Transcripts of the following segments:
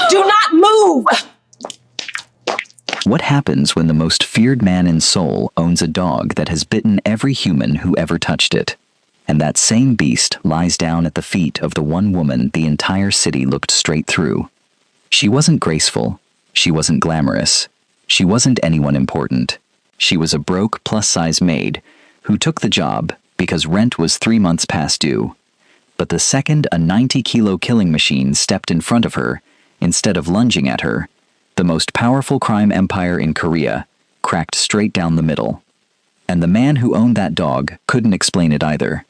Do not move! What happens when the most feared man in Seoul owns a dog that has bitten every human who ever touched it? And that same beast lies down at the feet of the one woman the entire city looked straight through. She wasn't graceful. She wasn't glamorous. She wasn't anyone important. She was a broke plus-size maid who took the job because rent was 3 months past due. But the second a 90-kilo killing machine stepped in front of her, instead of lunging at her, the most powerful crime empire in Korea cracked straight down the middle. And the man who owned that dog couldn't explain it either.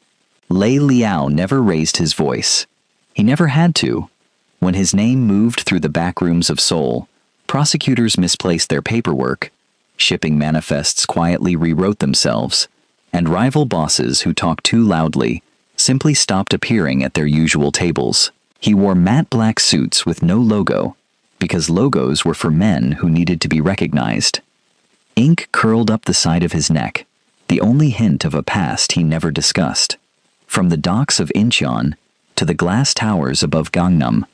Lei Liao never raised his voice. He never had to. When his name moved through the back rooms of Seoul, prosecutors misplaced their paperwork, shipping manifests quietly rewrote themselves, and rival bosses who talked too loudly simply stopped appearing at their usual tables. He wore matte black suits with no logo, because logos were for men who needed to be recognized. Ink curled up the side of his neck, the only hint of a past he never discussed. From the docks of Incheon to the glass towers above Gangnam,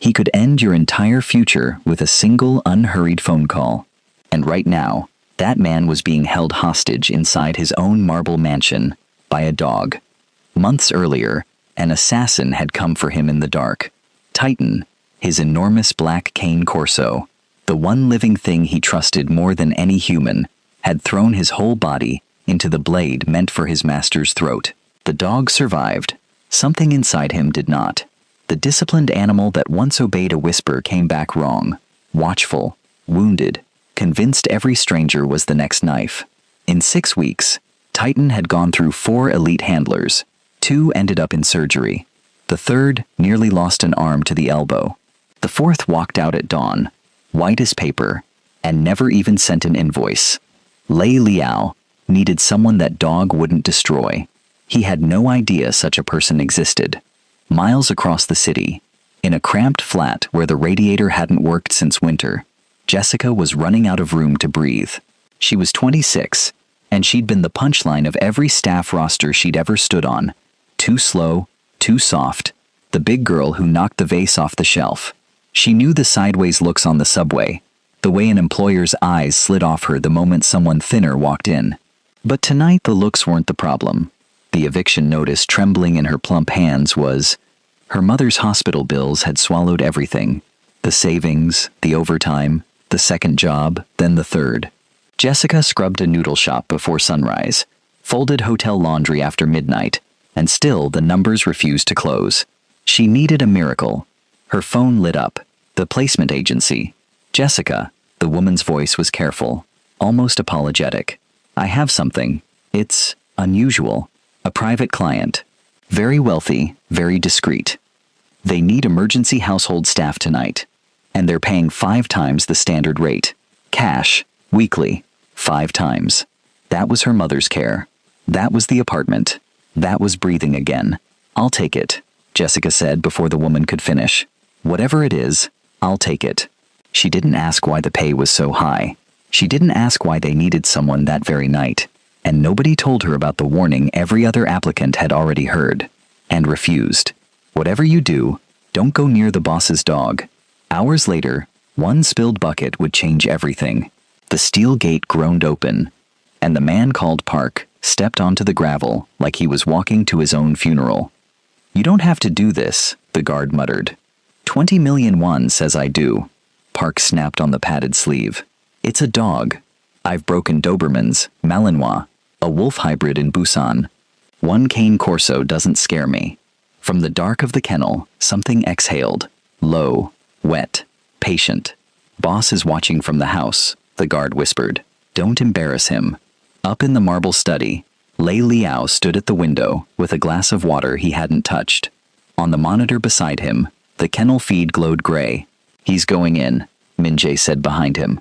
he could end your entire future with a single unhurried phone call. And right now, that man was being held hostage inside his own marble mansion by a dog. Months earlier, an assassin had come for him in the dark. Titan, his enormous black cane corso, the one living thing he trusted more than any human, had thrown his whole body into the blade meant for his master's throat. The dog survived. Something inside him did not. The disciplined animal that once obeyed a whisper came back wrong, watchful, wounded, convinced every stranger was the next knife. In 6 weeks, Titan had gone through 4 elite handlers. 2 ended up in surgery. The 3rd nearly lost an arm to the elbow. The 4th walked out at dawn, white as paper, and never even sent an invoice. Lei Liao needed someone that dog wouldn't destroy. He had no idea such a person existed. Miles across the city, in a cramped flat where the radiator hadn't worked since winter, Jessica was running out of room to breathe. She was 26, and she'd been the punchline of every staff roster she'd ever stood on. Too slow, too soft, the big girl who knocked the vase off the shelf. She knew the sideways looks on the subway, the way an employer's eyes slid off her the moment someone thinner walked in. But tonight the looks weren't the problem. The eviction notice trembling in her plump hands was, her mother's hospital bills had swallowed everything. The savings, the overtime, the second job, then the 3rd. Jessica scrubbed a noodle shop before sunrise, folded hotel laundry after midnight, and still the numbers refused to close. She needed a miracle. Her phone lit up. The placement agency. Jessica, the woman's voice was careful, almost apologetic. I have something. It's unusual. A private client. Very wealthy, very discreet. They need emergency household staff tonight, and they're paying 5 times the standard rate. Cash, weekly, 5 times. That was her mother's care. That was the apartment. That was breathing again. I'll take it, Jessica said before the woman could finish. Whatever it is, I'll take it. She didn't ask why the pay was so high. She didn't ask why they needed someone that very night. And nobody told her about the warning every other applicant had already heard. And refused. Whatever you do, don't go near the boss's dog. Hours later, one spilled bucket would change everything. The steel gate groaned open, and the man called Park stepped onto the gravel like he was walking to his own funeral. You don't have to do this, the guard muttered. 20 million won says I do. Park snapped on the padded sleeve. It's a dog. I've broken Dobermans, Malinois, a wolf hybrid in Busan. One cane corso doesn't scare me. From the dark of the kennel, something exhaled. Low, wet, patient. Boss is watching from the house, the guard whispered. Don't embarrass him. Up in the marble study, Lei Liao stood at the window with a glass of water he hadn't touched. On the monitor beside him, the kennel feed glowed gray. He's going in, Min-jae said behind him.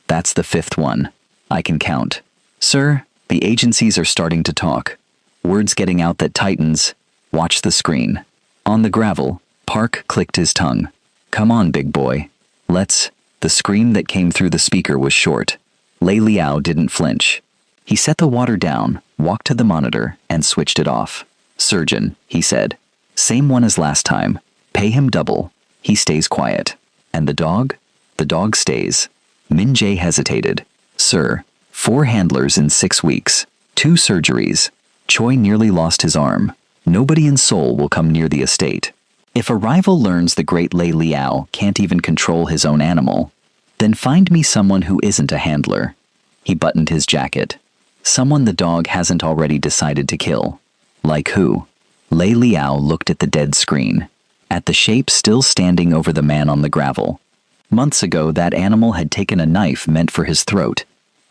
That's the 5th one. I can count. Sir, the agencies are starting to talk. Words getting out that Titans. Watch the screen. On the gravel, Park clicked his tongue. Come on, big boy. Let's. The scream that came through the speaker was short. Lei Liao didn't flinch. He set the water down, walked to the monitor, and switched it off. Surgeon, he said. Same one as last time. Pay him double. He stays quiet. And the dog? The dog stays. Min Jae hesitated. Sir, 4 handlers in 6 weeks. 2 surgeries. Choi nearly lost his arm. Nobody in Seoul will come near the estate. If a rival learns the great Lei Liao can't even control his own animal, then find me someone who isn't a handler. He buttoned his jacket. Someone the dog hasn't already decided to kill. Like who? Lei Liao looked at the dead screen, at the shape still standing over the man on the gravel. Months ago, that animal had taken a knife meant for his throat.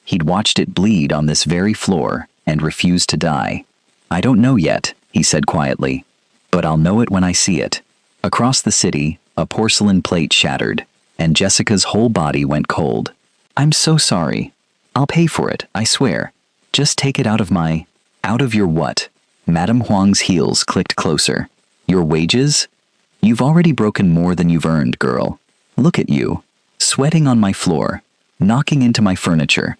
He'd watched it bleed on this very floor and refused to die. I don't know yet, he said quietly, but I'll know it when I see it. Across the city, a porcelain plate shattered, and Jessica's whole body went cold. I'm so sorry. I'll pay for it, I swear. Just take it out of your what? Madame Huang's heels clicked closer. Your wages? You've already broken more than you've earned, girl. Look at you, sweating on my floor, knocking into my furniture.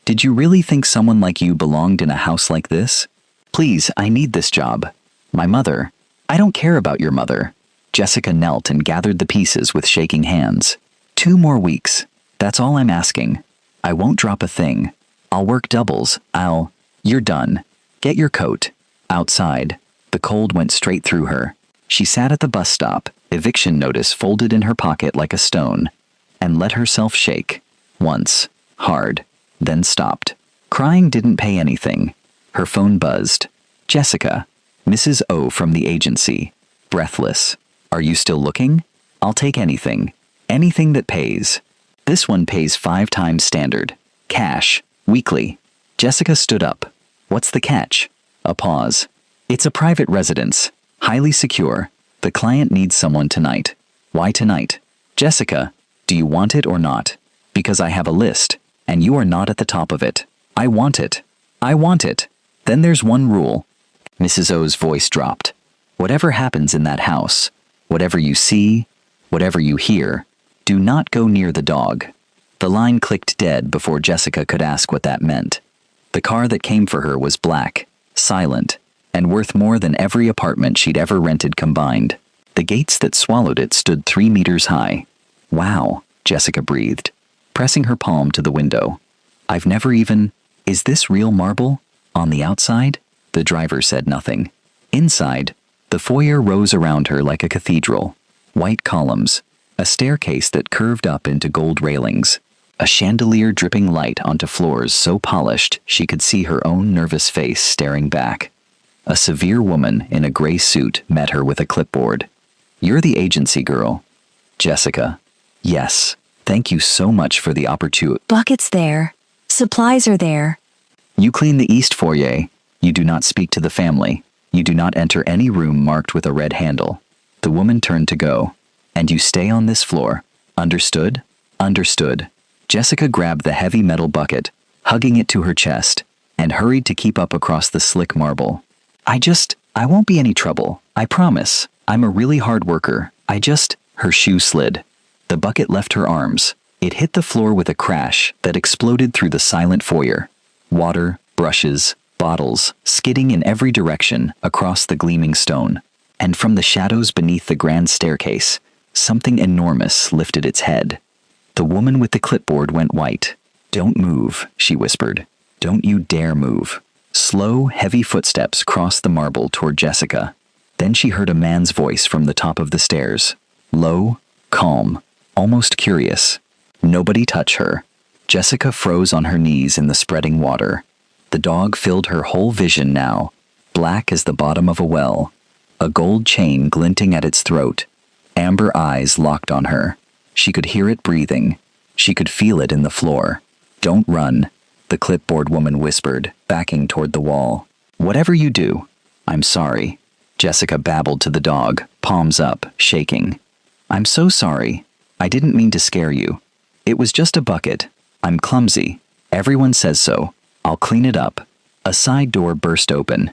Did you really think someone like you belonged in a house like this? Please, I need this job. My mother. I don't care about your mother. Jessica knelt and gathered the pieces with shaking hands. 2 more weeks. That's all I'm asking. I won't drop a thing. I'll work doubles. You're done. Get your coat. Outside. The cold went straight through her. She sat at the bus stop, eviction notice folded in her pocket like a stone, and let herself shake. Once. Hard. Then stopped. Crying didn't pay anything. Her phone buzzed. Jessica. Mrs. O from the agency. Breathless. Are you still looking? I'll take anything. Anything that pays. This one pays 5 times standard. Cash. Weekly. Jessica stood up. What's the catch? A pause. It's a private residence. Highly secure. The client needs someone tonight. Why tonight? Jessica, do you want it or not? Because I have a list, and you are not at the top of it. I want it. I want it. Then there's one rule. Mrs. O's voice dropped. Whatever happens in that house, whatever you see, whatever you hear, do not go near the dog. The line clicked dead before Jessica could ask what that meant. The car that came for her was black, silent, and worth more than every apartment she'd ever rented combined. The gates that swallowed it stood 3 meters high. Wow, Jessica breathed, pressing her palm to the window. I've never even... Is this real marble? On the outside? The driver said nothing. Inside, the foyer rose around her like a cathedral. White columns, a staircase that curved up into gold railings, a chandelier dripping light onto floors so polished she could see her own nervous face staring back. A severe woman in a gray suit met her with a clipboard. You're the agency girl. Jessica. Yes, thank you so much for the opportunity. Buckets there. Supplies are there. You clean the east foyer. You do not speak to the family. You do not enter any room marked with a red handle. The woman turned to go. And you stay on this floor. Understood? Understood. Jessica grabbed the heavy metal bucket, hugging it to her chest, and hurried to keep up across the slick marble. I won't be any trouble. I promise. I'm a really hard worker. Her shoe slid. The bucket left her arms. It hit the floor with a crash that exploded through the silent foyer. Water, brushes, bottles, skidding in every direction across the gleaming stone. And from the shadows beneath the grand staircase, something enormous lifted its head. The woman with the clipboard went white. Don't move, she whispered. Don't you dare move. Slow, heavy footsteps crossed the marble toward Jessica. Then she heard a man's voice from the top of the stairs. Low, calm, almost curious. Nobody touch her. Jessica froze on her knees in the spreading water. The dog filled her whole vision now, black as the bottom of a well, a gold chain glinting at its throat. Amber eyes locked on her. She could hear it breathing. She could feel it in the floor. Don't run, the clipboard woman whispered, backing toward the wall. Whatever you do, I'm sorry. Jessica babbled to the dog, palms up, shaking. I'm so sorry. I didn't mean to scare you. It was just a bucket. I'm clumsy. Everyone says so. I'll clean it up. A side door burst open.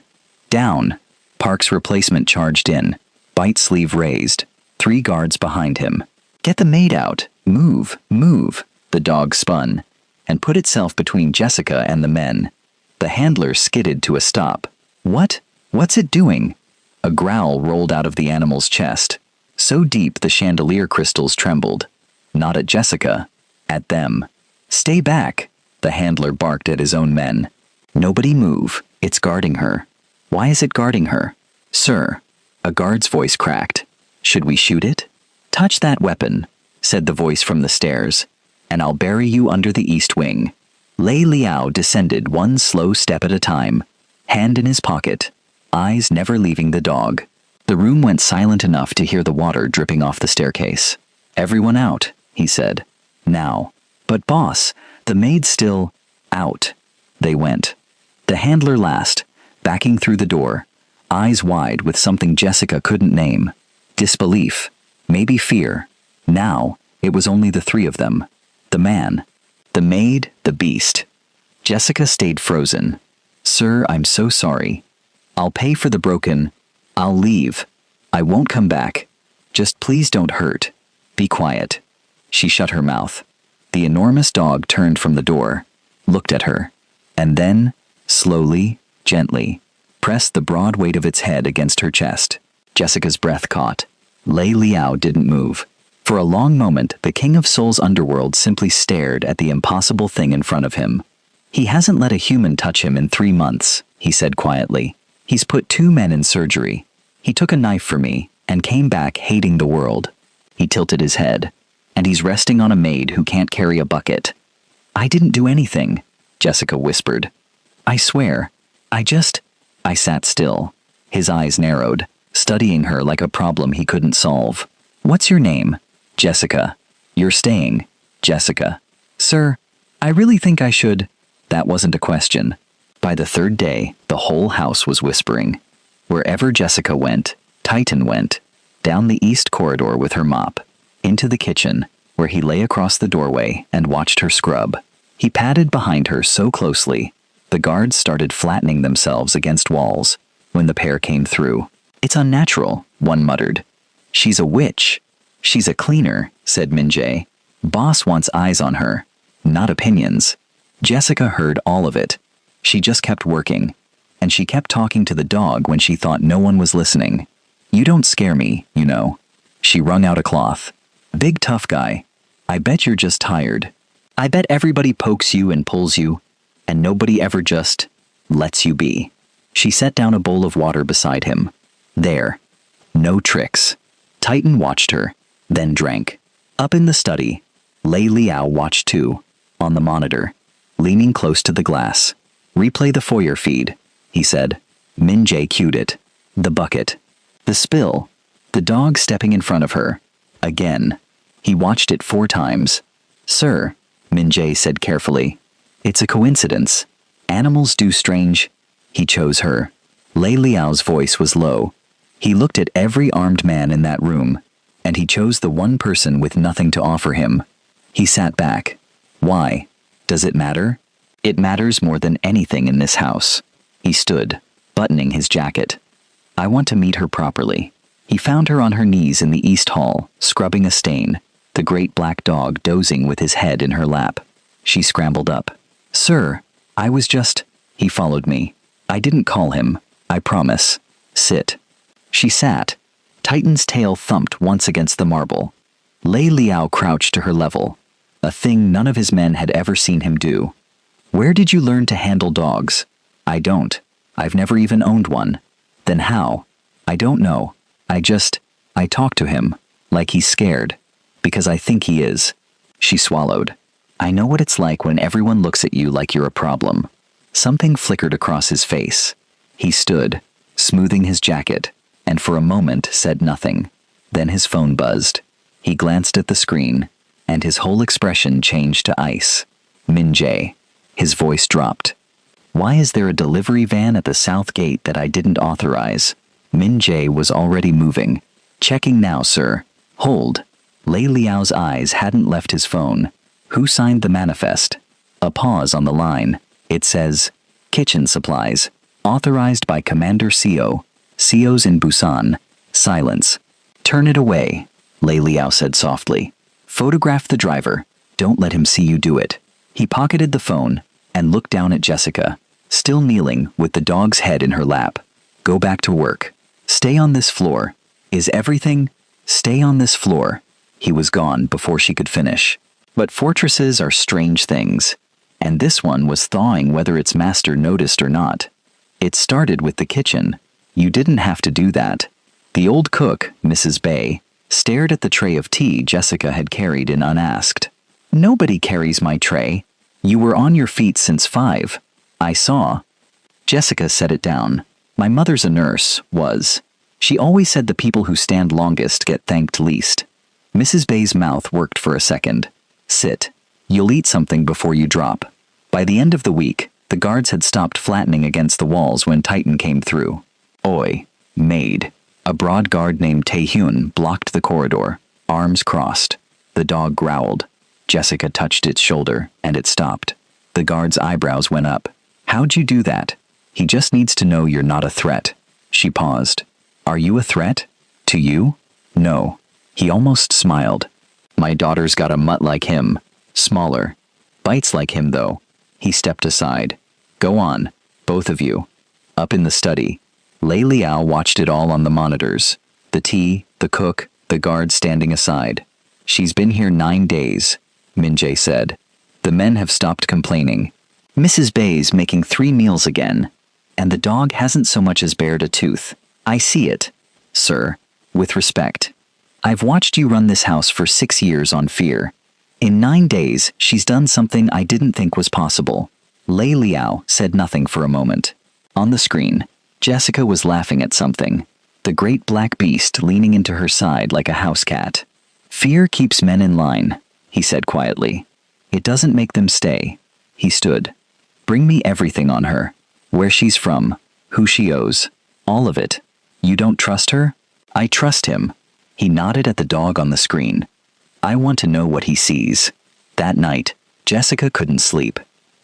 Down. Park's replacement charged in, bite sleeve raised, 3 guards behind him. Get the maid out. Move, move. The dog spun and put itself between Jessica and the men. The handler skidded to a stop. What? What's it doing? A growl rolled out of the animal's chest, so deep the chandelier crystals trembled. Not at Jessica. At them. Stay back, the handler barked at his own men. Nobody move, it's guarding her. Why is it guarding her? Sir. A guard's voice cracked. Should we shoot it? Touch that weapon, said the voice from the stairs, and I'll bury you under the east wing. Lei Liao descended one slow step at a time, hand in his pocket, eyes never leaving the dog. The room went silent enough to hear the water dripping off the staircase. Everyone out, he said. Now. But boss, the maid's still out. They went. The handler last, backing through the door, eyes wide with something Jessica couldn't name. Disbelief. Maybe fear. Now, it was only the three of them. The man. The maid, the beast. Jessica stayed frozen. Sir, I'm so sorry. I'll pay for the broken. I'll leave. I won't come back. Just please don't hurt. Be quiet. She shut her mouth. The enormous dog turned from the door, looked at her, and then, slowly, gently, pressed the broad weight of its head against her chest. Jessica's breath caught. Lei Liao didn't move. For a long moment, the King of Soul's underworld simply stared at the impossible thing in front of him. He hasn't let a human touch him in 3 months, he said quietly. He's put 2 men in surgery. He took a knife for me and came back hating the world. He tilted his head. And he's resting on a maid who can't carry a bucket. I didn't do anything, Jessica whispered. I swear. I sat still. His eyes narrowed, studying her like a problem he couldn't solve. What's your name? Jessica. You're staying. Jessica. Sir, I really think I should. That wasn't a question. By the 3rd day, the whole house was whispering. Wherever Jessica went, Titan went. Down the east corridor with her mop. Into the kitchen, where he lay across the doorway and watched her scrub. He padded behind her so closely, the guards started flattening themselves against walls when the pair came through. It's unnatural, one muttered. She's a witch. She's a cleaner, said Minjae. Boss wants eyes on her, not opinions. Jessica heard all of it. She just kept working, and she kept talking to the dog when she thought no one was listening. You don't scare me, you know. She wrung out a cloth. Big tough guy. I bet you're just tired. I bet everybody pokes you and pulls you, and nobody ever just lets you be. She set down a bowl of water beside him. There. No tricks. Titan watched her, then drank. Up in the study, Lei Liao watched too, on the monitor, leaning close to the glass. Replay the foyer feed, he said. Minjae cued it. The bucket. The spill. The dog stepping in front of her. Again. He watched it 4 times. Sir, Minjae said carefully. It's a coincidence. Animals do strange. He chose her. Lei Liao's voice was low. He looked at every armed man in that room, and he chose the one person with nothing to offer him. He sat back. Why? Does it matter? It matters more than anything in this house. He stood, buttoning his jacket. I want to meet her properly. He found her on her knees in the east hall, scrubbing a stain, the great black dog dozing with his head in her lap. She scrambled up. Sir, I was just... He followed me. I didn't call him. I promise. Sit. She sat. Titan's tail thumped once against the marble. Lei Liao crouched to her level, a thing none of his men had ever seen him do. Where did you learn to handle dogs? I don't. I've never even owned one. Then how? I don't know. I talk to him, like he's scared, because I think he is. She swallowed. I know what it's like when everyone looks at you like you're a problem. Something flickered across his face. He stood, smoothing his jacket, and for a moment said nothing. Then his phone buzzed. He glanced at the screen, and his whole expression changed to ice. Minjae. His voice dropped. Why is there a delivery van at the south gate that I didn't authorize? Minjae was already moving. Checking now, sir. Hold. Lei Liao's eyes hadn't left his phone. Who signed the manifest? A pause on the line. It says, Kitchen Supplies. Authorized by Commander Seo. Seo's in Busan. Silence. Turn it away, Lei Liao said softly. Photograph the driver. Don't let him see you do it. He pocketed the phone and looked down at Jessica, still kneeling with the dog's head in her lap. Go back to work. Stay on this floor. Is everything? Stay on this floor. He was gone before she could finish. But fortresses are strange things, and this one was thawing whether its master noticed or not. It started with the kitchen. You didn't have to do that. The old cook, Mrs. Bay, stared at the tray of tea Jessica had carried in unasked. Nobody carries my tray. You were on your feet since 5. I saw. Jessica set it down. My mother's a nurse, was. She always said the people who stand longest get thanked least. Mrs. Bay's mouth worked for a second. Sit. You'll eat something before you drop. By the end of the week, the guards had stopped flattening against the walls when Titan came through. Oi, Maid. A broad guard named Taehyun blocked the corridor, arms crossed. The dog growled. Jessica touched its shoulder, and it stopped. The guard's eyebrows went up. How'd you do that? He just needs to know you're not a threat. She paused. Are you a threat? To you? No. He almost smiled. My daughter's got a mutt like him. Smaller. Bites like him, though. He stepped aside. Go on, both of you. Up in the study. Lei Liao watched it all on the monitors. The tea, the cook, the guard standing aside. She's been here 9 days, Min-jae said. The men have stopped complaining. Mrs. Bay's making 3 meals again. And the dog hasn't so much as bared a tooth. I see it, sir, with respect. I've watched you run this house for 6 years on fear. In 9 days, she's done something I didn't think was possible. Lei Liao said nothing for a moment. On the screen, Jessica was laughing at something. The great black beast leaning into her side like a house cat. Fear keeps men in line, he said quietly. It doesn't make them stay. He stood. Bring me everything on her. Where she's from, who she owes, all of it. You don't trust her? I trust him. He nodded at the dog on the screen. I want to know what he sees. That night, Jessica couldn't sleep.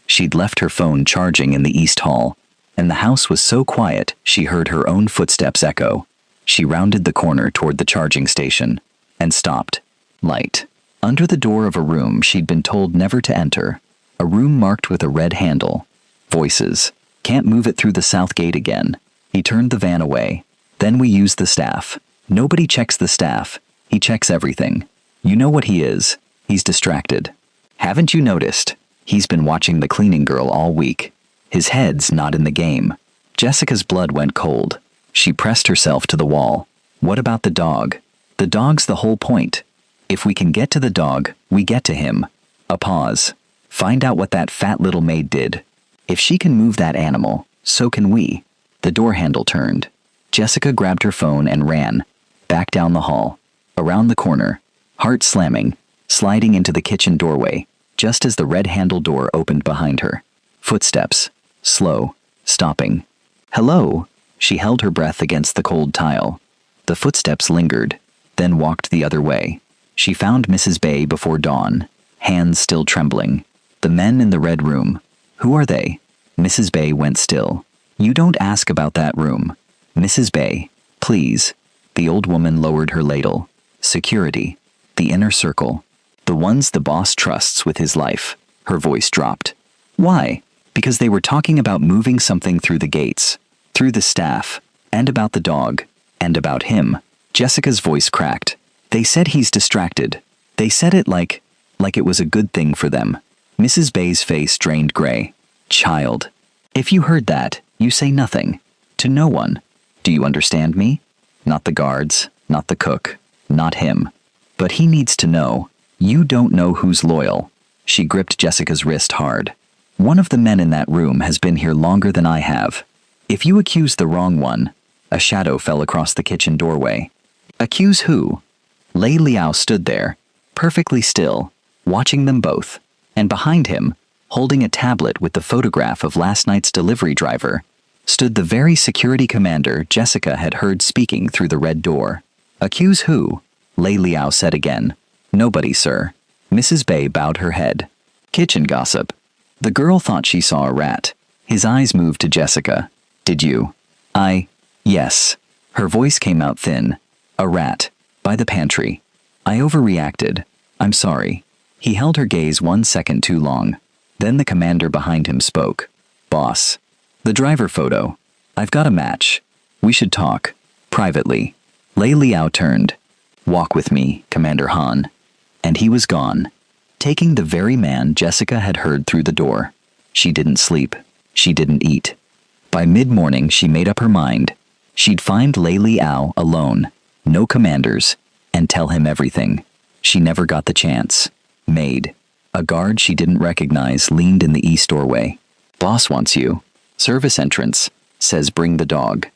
She'd left her phone charging in the East Hall, and the house was so quiet she heard her own footsteps echo. She rounded the corner toward the charging station, and stopped. Light. Under the door of a room she'd been told never to enter. A room marked with a red handle. Voices. Can't move it through the south gate again. He turned the van away. Then we use the staff. Nobody checks the staff. He checks everything. You know what he is. He's distracted. Haven't you noticed? He's been watching the cleaning girl all week. His head's not in the game. Jessica's blood went cold. She pressed herself to the wall. What about the dog? The dog's the whole point. If we can get to the dog, we get to him. A pause. Find out what that fat little maid did. If she can move that animal, so can we. The door handle turned. Jessica grabbed her phone and ran. Back down the hall. Around the corner. Heart slamming. Sliding into the kitchen doorway, just as the red handle door opened behind her. Footsteps. Slow. Stopping. Hello. She held her breath against the cold tile. The footsteps lingered, then walked the other way. She found Mrs. Bay before dawn, hands still trembling. The men in the red room. Who are they? Mrs. Bay went still. You don't ask about that room. Mrs. Bay, please. The old woman lowered her ladle. Security. The inner circle. The ones the boss trusts with his life. Her voice dropped. Why? Because they were talking about moving something through the gates. Through the staff. And about the dog. And about him. Jessica's voice cracked. They said he's distracted. They said it like it was a good thing for them. Mrs. Bay's face drained gray. Child. If you heard that, you say nothing. To no one. Do you understand me? Not the guards, not the cook, not him. But he needs to know. You don't know who's loyal. She gripped Jessica's wrist hard. One of the men in that room has been here longer than I have. If you accuse the wrong one. A shadow fell across the kitchen doorway. Accuse who? Lei Liao stood there, perfectly still, watching them both, and behind him, holding a tablet with the photograph of last night's delivery driver, stood the very security commander Jessica had heard speaking through the red door. Accuse who? Lei Liao said again. Nobody, sir. Mrs. Bay bowed her head. Kitchen gossip. The girl thought she saw a rat. His eyes moved to Jessica. Did you? Yes. Her voice came out thin. A rat. By the pantry. I overreacted. I'm sorry. He held her gaze 1 second too long. Then the commander behind him spoke. Boss. The driver photo. I've got a match. We should talk. Privately. Lei Liao turned. Walk with me, Commander Han. And he was gone, taking the very man Jessica had heard through the door. She didn't sleep. She didn't eat. By mid-morning, she made up her mind. She'd find Lei Liao alone, no commanders, and tell him everything. She never got the chance. Maid, a guard she didn't recognize, leaned in the east doorway. Boss wants you. Service entrance. Says bring the dog.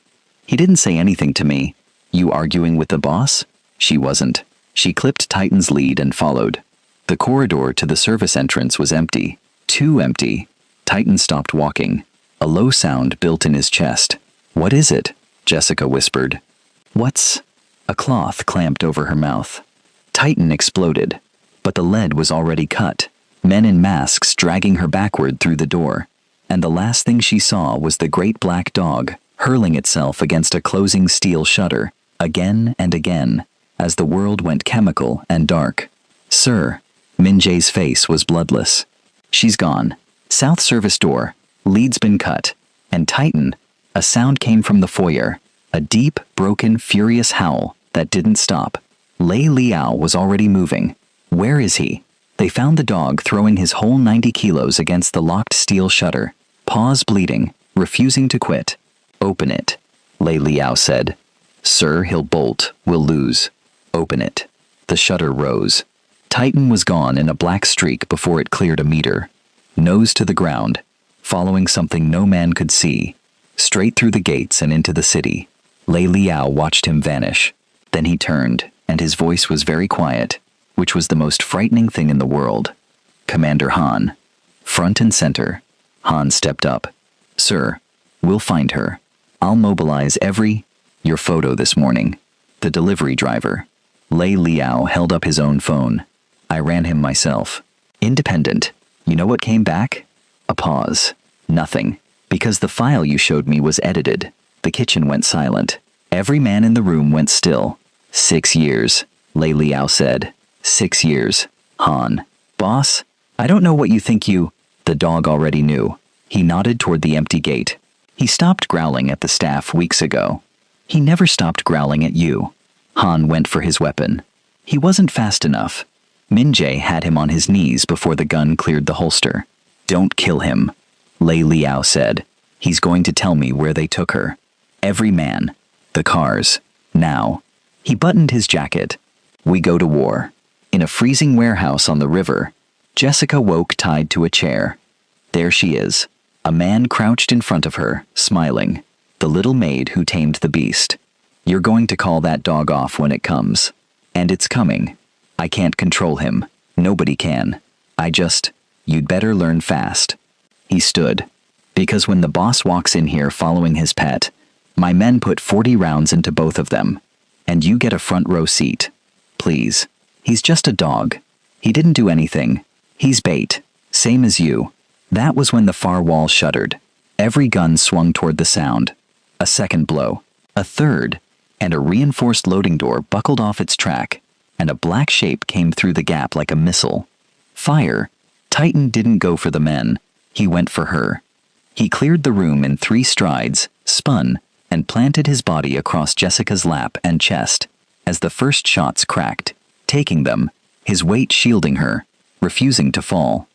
He didn't say anything to me. You arguing with the boss? She wasn't. She clipped Titan's lead and followed. The corridor to the service entrance was empty. Too empty. Titan stopped walking. A low sound built in his chest. What is it? Jessica whispered. What's? A cloth clamped over her mouth. Titan exploded, but the lead was already cut. Men in masks dragging her backward through the door, and the last thing she saw was the great black dog hurling itself against a closing steel shutter, again and again, as the world went chemical and dark. Sir, Min-jae's face was bloodless. She's gone. South service door. Lead's been cut. And Titan. A sound came from the foyer. A deep, broken, furious howl that didn't stop. Lei Liao was already moving. Where is he? They found the dog throwing his whole 90 kilos against the locked steel shutter. Paws bleeding, refusing to quit. Open it, Lei Liao said. Sir, he'll bolt. We'll lose. Open it. The shutter rose. Titan was gone in a black streak before it cleared a meter. Nose to the ground, following something no man could see. Straight through the gates and into the city. Lei Liao watched him vanish. Then he turned, and his voice was very quiet, which was the most frightening thing in the world. Commander Han. Front and center. Han stepped up. Sir, we'll find her. I'll mobilize your photo this morning. The delivery driver. Lei Liao held up his own phone. I ran him myself. Independent. You know what came back? A pause. Nothing. Because the file you showed me was edited. The kitchen went silent. Every man in the room went still. 6 years, Lei Liao said. 6 years. Han. Boss? I don't know what you think you... The dog already knew. He nodded toward the empty gate. He stopped growling at the staff weeks ago. He never stopped growling at you. Han went for his weapon. He wasn't fast enough. Min-jae had him on his knees before the gun cleared the holster. Don't kill him, Lei Liao said. He's going to tell me where they took her. Every man. The cars. Now. He buttoned his jacket. We go to war. In a freezing warehouse on the river. Jessica woke tied to a chair. There she is. A man crouched in front of her, smiling. The little maid who tamed the beast. You're going to call that dog off when it comes. And it's coming. I can't control him. Nobody can. You'd better learn fast. He stood. Because when the boss walks in here following his pet, my men put 40 rounds into both of them. And you get a front row seat. Please. He's just a dog. He didn't do anything. He's bait. Same as you. That was when the far wall shuddered. Every gun swung toward the sound. A second blow. A third. And a reinforced loading door buckled off its track, and a black shape came through the gap like a missile. Fire. Titan didn't go for the men. He went for her. He cleared the room in 3 strides, spun, and planted his body across Jessica's lap and chest, as the first shots cracked, taking them, his weight shielding her, refusing to fall.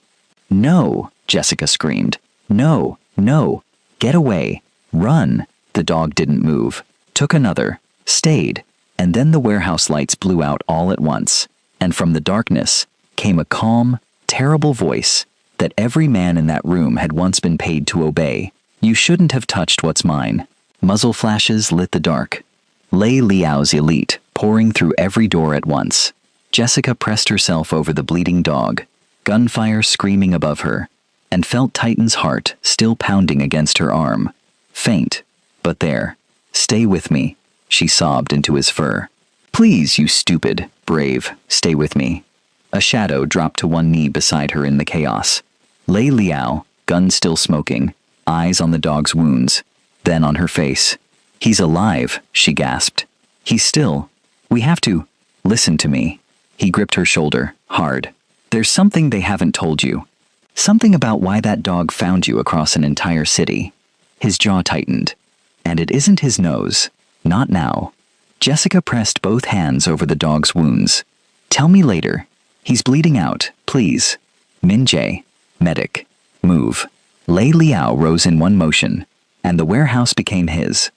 No, Jessica screamed. No, no, get away, run. The dog didn't move, took another, stayed, and then the warehouse lights blew out all at once, and from the darkness came a calm, terrible voice that every man in that room had once been paid to obey. You shouldn't have touched what's mine. Muzzle flashes lit the dark. Lei Liao's elite, pouring through every door at once. Jessica pressed herself over the bleeding dog, gunfire screaming above her, and felt Titan's heart still pounding against her arm. Faint, but there. Stay with me, she sobbed into his fur. Please, you stupid, brave, stay with me. A shadow dropped to one knee beside her in the chaos. Lei Liao, gun still smoking, eyes on the dog's wounds, then on her face. He's alive, she gasped. He's still. We have to. Listen to me. He gripped her shoulder, hard. There's something they haven't told you. Something about why that dog found you across an entire city. His jaw tightened. And it isn't his nose. Not now. Jessica pressed both hands over the dog's wounds. Tell me later. He's bleeding out, please. Min Jae. Medic. Move. Lei Liao rose in one motion, and the warehouse became his.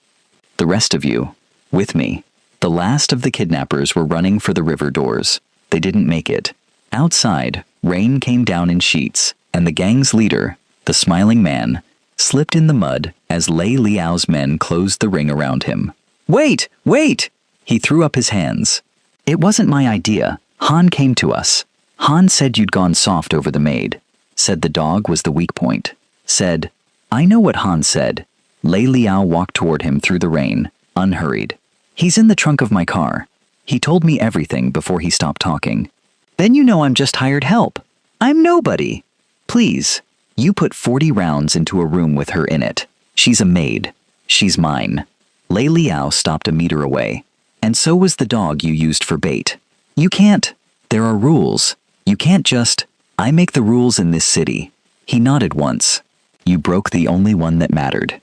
The rest of you. With me. The last of the kidnappers were running for the river doors. They didn't make it. Outside, rain came down in sheets, and the gang's leader, the smiling man, slipped in the mud as Lei Liao's men closed the ring around him. Wait! Wait! He threw up his hands. It wasn't my idea. Han came to us. Han said you'd gone soft over the maid. Said the dog was the weak point. Said, I know what Han said. Lei Liao walked toward him through the rain, unhurried. He's in the trunk of my car. He told me everything before he stopped talking. Then you know I'm just hired help. I'm nobody. Please, you put 40 rounds into a room with her in it. She's a maid. She's mine. Lei Liao stopped a meter away. And so was the dog you used for bait. You can't. There are rules. You can't just. I make the rules in this city. He nodded once. You broke the only one that mattered.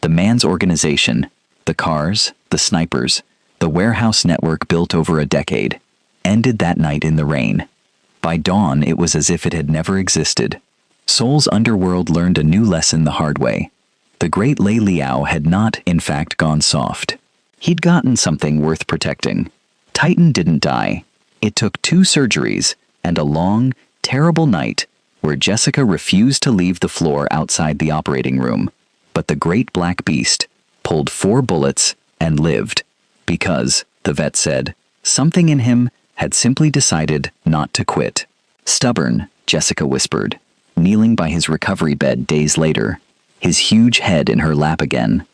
The man's organization. The cars, the snipers, the warehouse network built over a decade, ended that night in the rain. By dawn, it was as if it had never existed. Seoul's underworld learned a new lesson the hard way. The great Lei Liao had not, in fact, gone soft. He'd gotten something worth protecting. Titan didn't die. It took 2 surgeries and a long, terrible night where Jessica refused to leave the floor outside the operating room. But the great black beast pulled 4 bullets and lived because, the vet said, something in him had simply decided not to quit. Stubborn, Jessica whispered, kneeling by his recovery bed days later, his huge head in her lap again.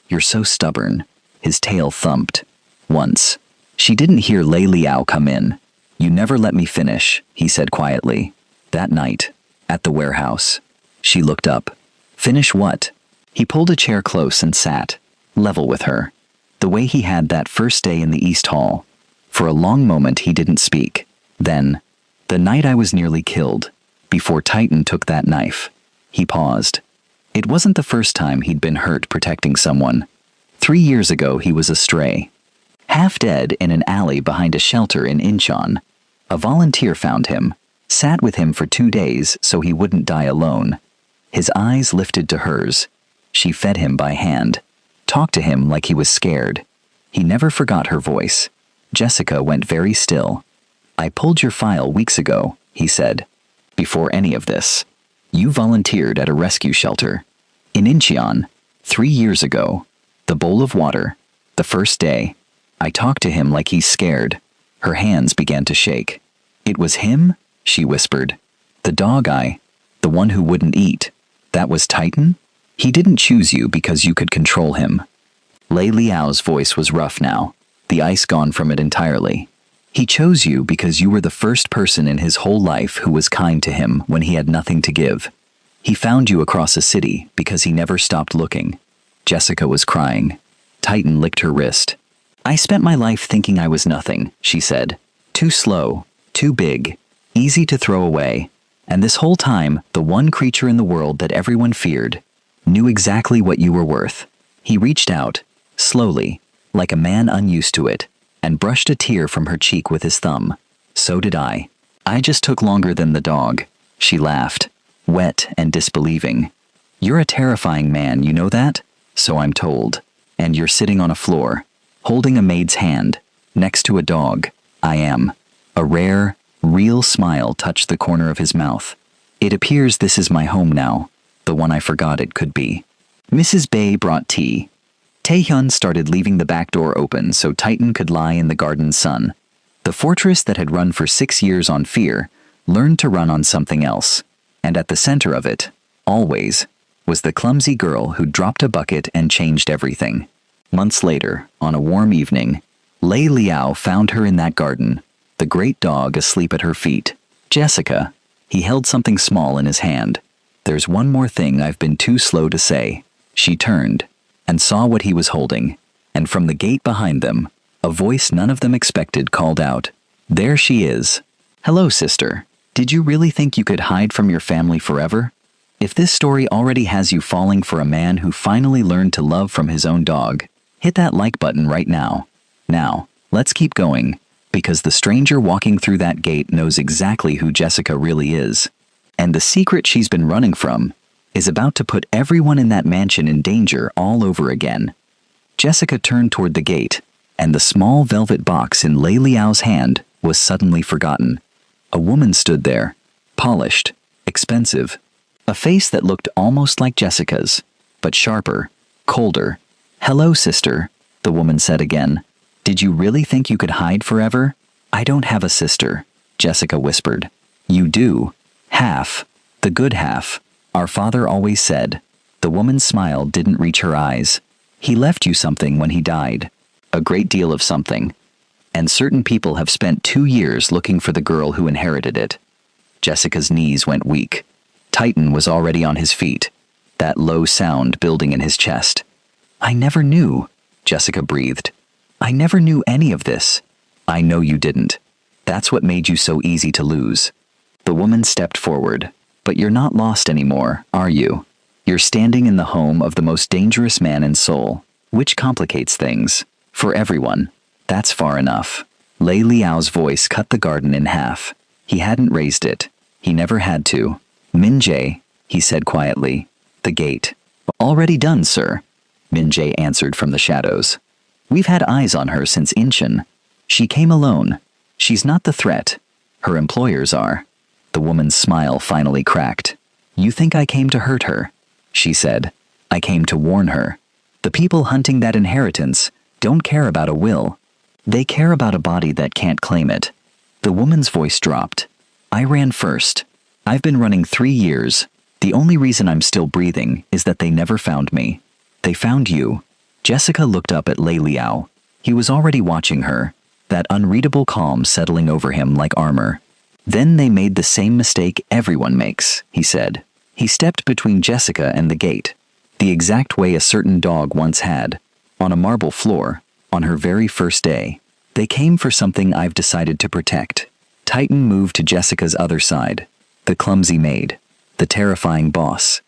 You're so stubborn. His tail thumped. Once. She didn't hear Lei Liao come in. You never let me finish, he said quietly. That night, at the warehouse. She looked up. Finish what? He pulled a chair close and sat, level with her, the way he had that first day in the East Hall. For a long moment he didn't speak. Then, the night I was nearly killed, before Titan took that knife. He paused. It wasn't the first time he'd been hurt protecting someone. 3 years ago he was astray. Half dead in an alley behind a shelter in Incheon. A volunteer found him, sat with him for 2 days so he wouldn't die alone. His eyes lifted to hers. She fed him by hand, talked to him like he was scared. He never forgot her voice. Jessica went very still. I pulled your file weeks ago, he said. Before any of this. You volunteered at a rescue shelter. In Incheon, 3 years ago. The bowl of water. The first day. I talked to him like he's scared. Her hands began to shake. It was him? She whispered. The dog the one who wouldn't eat. That was Titan? He didn't choose you because you could control him. Lei Liao's voice was rough now, the ice gone from it entirely. He chose you because you were the first person in his whole life who was kind to him when he had nothing to give. He found you across a city because he never stopped looking. Jessica was crying. Titan licked her wrist. I spent my life thinking I was nothing, she said. Too slow, too big, easy to throw away. And this whole time, the one creature in the world that everyone feared knew exactly what you were worth. He reached out, slowly, like a man unused to it, and brushed a tear from her cheek with his thumb. So did I. I just took longer than the dog. She laughed, wet and disbelieving. You're a terrifying man, you know that? So I'm told. And you're sitting on a floor, holding a maid's hand, next to a dog. I am. A rare, real smile touched the corner of his mouth. It appears this is my home now, the one I forgot it could be. Mrs. Bay brought tea. Taehyun started leaving the back door open so Titan could lie in the garden sun. The fortress that had run for 6 years on fear learned to run on something else. And at the center of it, always, was the clumsy girl who dropped a bucket and changed everything. Months later, on a warm evening, Lei Liao found her in that garden, the great dog asleep at her feet. Jessica. He held something small in his hand. There's one more thing I've been too slow to say. She turned and saw what he was holding, and from the gate behind them, a voice none of them expected called out, There she is. Hello, sister. Did you really think you could hide from your family forever? If this story already has you falling for a man who finally learned to love from his own dog, hit that like button right now. Now, let's keep going, because the stranger walking through that gate knows exactly who Jessica really is. And the secret she's been running from is about to put everyone in that mansion in danger all over again. Jessica turned toward the gate, and the small velvet box in Lei Liao's hand was suddenly forgotten. A woman stood there, polished, expensive, a face that looked almost like Jessica's, but sharper, colder. "Hello, sister," the woman said again. "Did you really think you could hide forever?" "I don't have a sister," Jessica whispered. "You do. Half. The good half. Our father always said." The woman's smile didn't reach her eyes. "He left you something when he died. A great deal of something. And certain people have spent 2 years looking for the girl who inherited it." Jessica's knees went weak. Titan was already on his feet, that low sound building in his chest. "I never knew," Jessica breathed. "I never knew any of this." "I know you didn't. That's what made you so easy to lose." The woman stepped forward. "But you're not lost anymore, are you? You're standing in the home of the most dangerous man in Seoul, which complicates things. For everyone. That's far enough." Lei Liao's voice cut the garden in half. He hadn't raised it. He never had to. "Min Jae," he said quietly. "The gate." "Already done, sir," Min Jae answered from the shadows. "We've had eyes on her since Incheon. She came alone. She's not the threat. Her employers are." The woman's smile finally cracked. "You think I came to hurt her?" she said. "I came to warn her. The people hunting that inheritance don't care about a will. They care about a body that can't claim it." The woman's voice dropped. "I ran first. I've been running 3 years. The only reason I'm still breathing is that they never found me. They found you." Jessica looked up at Lei Liao. He was already watching her, that unreadable calm settling over him like armor. "Then they made the same mistake everyone makes," he said. He stepped between Jessica and the gate, the exact way a certain dog once had, on a marble floor, on her very first day. "They came for something I've decided to protect." Titan moved to Jessica's other side. The clumsy maid. The terrifying boss.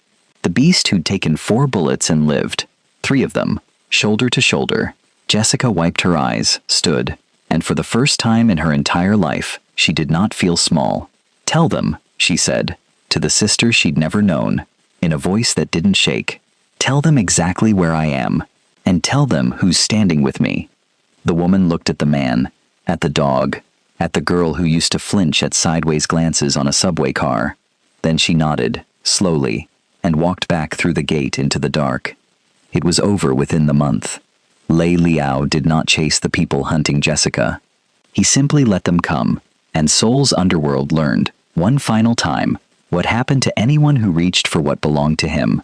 The beast who'd taken 4 bullets and lived. 3 of them, shoulder to shoulder. Jessica wiped her eyes, stood, and for the first time in her entire life, she did not feel small. "Tell them," she said, to the sister she'd never known, in a voice that didn't shake. "Tell them exactly where I am, and tell them who's standing with me." The woman looked at the man, at the dog, at the girl who used to flinch at sideways glances on a subway car. Then she nodded, slowly, and walked back through the gate into the dark. It was over within the month. Lei Liao did not chase the people hunting Jessica. He simply let them come, and Seoul's underworld learned, one final time, what happened to anyone who reached for what belonged to him.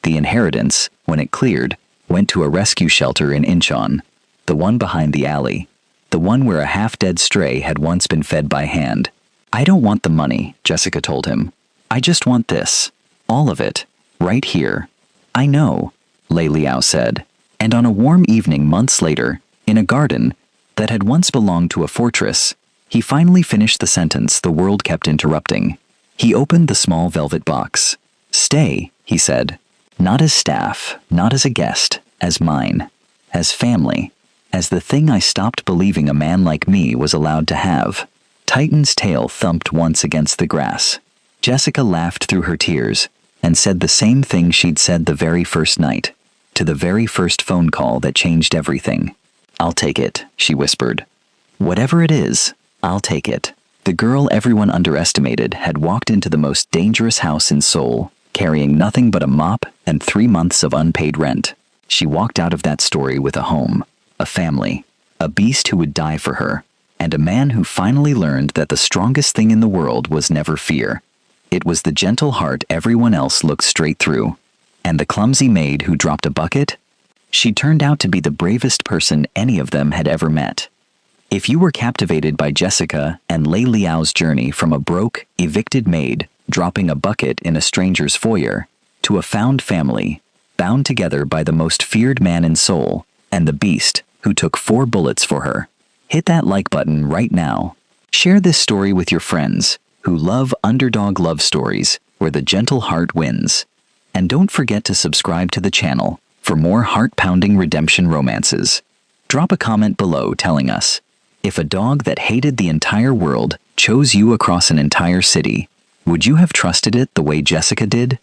The inheritance, when it cleared, went to a rescue shelter in Incheon, the one behind the alley, the one where a half-dead stray had once been fed by hand. "I don't want the money," Jessica told him. "I just want this. All of it. Right here." "I know," Lei Liao said. And on a warm evening months later, in a garden that had once belonged to a fortress, he finally finished the sentence the world kept interrupting. He opened the small velvet box. "Stay," he said. "Not as staff, not as a guest, as mine. As family. As the thing I stopped believing a man like me was allowed to have." Titan's tail thumped once against the grass. Jessica laughed through her tears, and said the same thing she'd said the very first night, to the very first phone call that changed everything. "I'll take it," she whispered. "Whatever it is, I'll take it." The girl everyone underestimated had walked into the most dangerous house in Seoul, carrying nothing but a mop and 3 months of unpaid rent. She walked out of that story with a home, a family, a beast who would die for her, and a man who finally learned that the strongest thing in the world was never fear. It was the gentle heart everyone else looked straight through. And the clumsy maid who dropped a bucket? She turned out to be the bravest person any of them had ever met. If you were captivated by Jessica and Lei Liao's journey from a broke, evicted maid dropping a bucket in a stranger's foyer, to a found family, bound together by the most feared man in Seoul, and the beast who took 4 bullets for her, hit that like button right now. Share this story with your friends who love underdog love stories where the gentle heart wins. And don't forget to subscribe to the channel for more heart-pounding redemption romances. Drop a comment below telling us, if a dog that hated the entire world chose you across an entire city, would you have trusted it the way Jessica did?